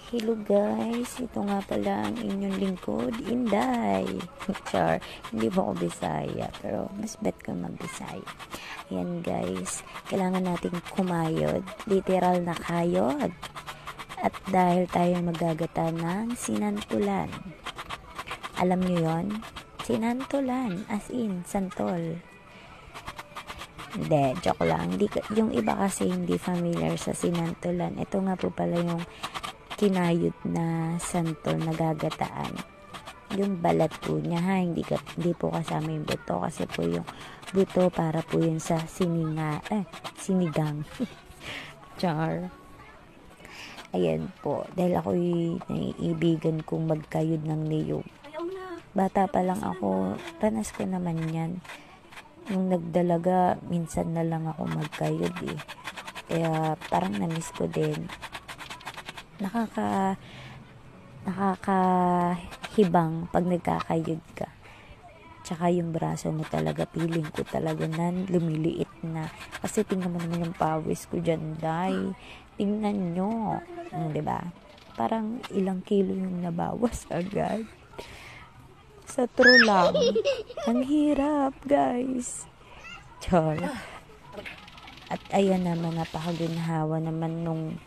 Hello guys, ito nga pala ang inyong lingkod, Inday. Char, hindi po ako Bisaya, pero mas bet ko mag-Bisaya. Ayan guys, kailangan nating kumayod, literal na kayod. At dahil tayo magagata ng sinantulan. Alam nyo yon? Sinantulan, as in, santol. Hindi, joke lang. Yung iba kasi hindi familiar sa sinantulan. Ito nga po pala yung kinayod na santol na gagataan. Yung balat po niya ha, hindi po kasama yung buto kasi po yung buto para po yun sa sinigang. Char. Ayan po, dahil ako'y naiibigan kong magkayod ng niyog. Bata pa lang ako, ranas ko naman yan. Nung nagdalaga, minsan na lang ako magkayod eh. Kaya parang namiss ko din. Nakakahibang pag nagkakayod ka. Tsaka yung braso mo talaga, feeling ko talaga na lumiliit na. Kasi tingnan mo naman yung pawis ko dyan, day. Tingnan nyo. Diba? Parang ilang kilo yung nabawas agad. Sa true lang. Ang hirap, guys. Char. At ayan naman, napakaginhawa naman nung